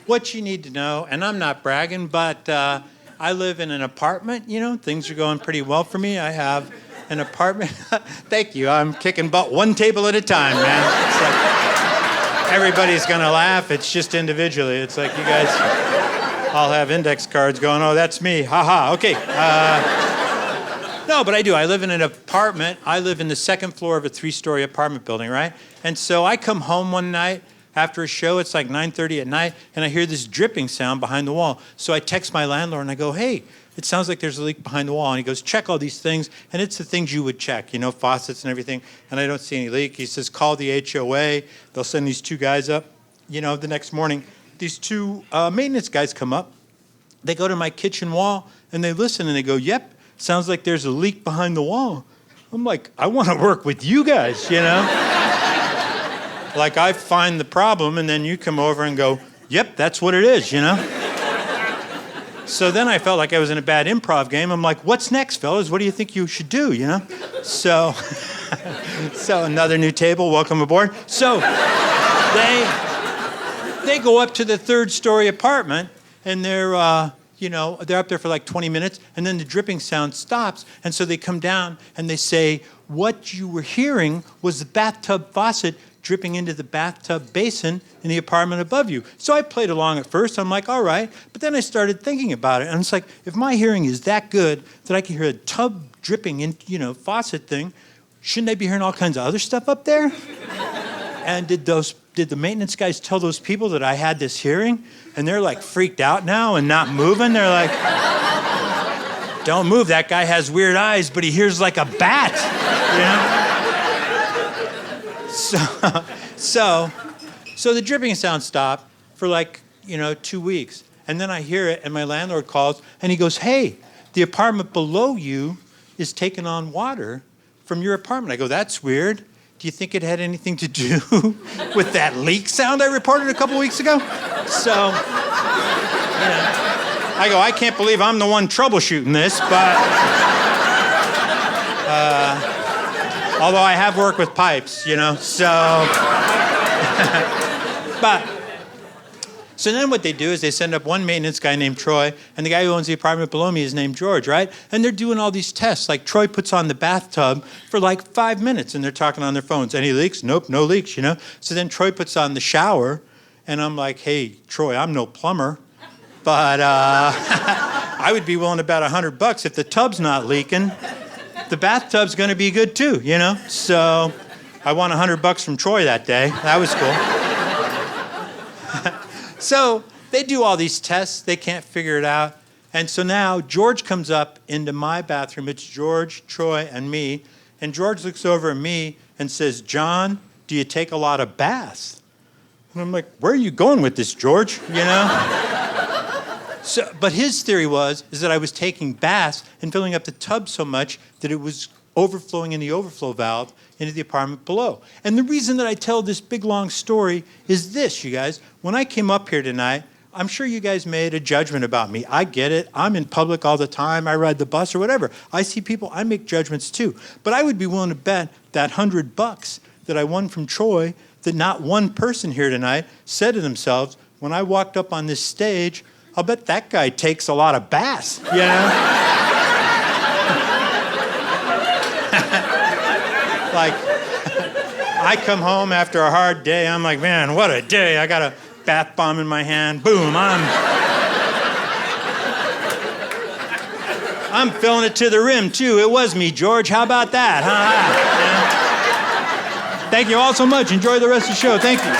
what you need to know, and I'm not bragging, but I live in an apartment, things are going pretty well for me. I have an apartment. Thank you, I'm kicking butt one table at a time, man. It's like, everybody's gonna laugh, it's just individually. It's like you guys all have index cards going, oh, that's me, haha, okay. No, but I do. I live in an apartment. I live in the second floor of a 3-story apartment building, right? And so I come home one night after a show. It's like 9:30 at night, and I hear this dripping sound behind the wall. So I text my landlord, and I go, hey, it sounds like there's a leak behind the wall. And he goes, check all these things. And it's the things you would check, faucets and everything. And I don't see any leak. He says, call the HOA. They'll send these 2 guys up. The next morning, these 2 maintenance guys come up. They go to my kitchen wall, and they listen, and they go, yep. Sounds like there's a leak behind the wall. I'm like, I want to work with you guys, Like I find the problem and then you come over and go, yep, that's what it is, So then I felt like I was in a bad improv game. I'm like, what's next, fellas? What do you think you should do, So, so another new table, welcome aboard. So they go up to the 3rd-story apartment and they're up there for like 20 minutes, and then the dripping sound stops, and so they come down and they say, what you were hearing was the bathtub faucet dripping into the bathtub basin in the apartment above you. So I played along at first. I'm like, all right. But then I started thinking about it, and it's like, if my hearing is that good that I can hear a tub dripping in, faucet thing, shouldn't I be hearing all kinds of other stuff up there? And did the maintenance guys tell those people that I had this hearing? And they're like freaked out now and not moving. They're like, don't move, that guy has weird eyes, but he hears like a bat, So the dripping sound stopped for like, 2 weeks. And then I hear it, and my landlord calls, and he goes, hey, the apartment below you is taking on water from your apartment. I go, that's weird. Do you think it had anything to do with that leak sound I reported a couple weeks ago? So, I go, I can't believe I'm the one troubleshooting this, but although I have worked with pipes, so. So then what they do is they send up one maintenance guy named Troy, and the guy who owns the apartment below me is named George, right? And they're doing all these tests. Like Troy puts on the bathtub for like 5 minutes, and they're talking on their phones. Any leaks? Nope, no leaks, So then Troy puts on the shower, and I'm like, hey, Troy, I'm no plumber, but I would be willing to bet $100 if the tub's not leaking, the bathtub's gonna be good too, So I won $100 from Troy that day. That was cool. So they do all these tests. They can't figure it out. And so now George comes up into my bathroom. It's George, Troy, and me. And George looks over at me and says, John, do you take a lot of baths? And I'm like, where are you going with this, George? So, but his theory is that I was taking baths and filling up the tub so much that it was overflowing in the overflow valve into the apartment below. And the reason that I tell this big, long story is this, you guys. When I came up here tonight, I'm sure you guys made a judgment about me. I get it. I'm in public all the time. I ride the bus or whatever. I see people. I make judgments too. But I would be willing to bet that $100 that I won from Troy that not one person here tonight said to themselves, when I walked up on this stage, I'll bet that guy takes a lot of baths, Like, I come home after a hard day, I'm like, man, what a day. I got a bath bomb in my hand. Boom, I'm filling it to the rim, too. It was me, George. How about that? Huh? Thank you all so much. Enjoy the rest of the show. Thank you.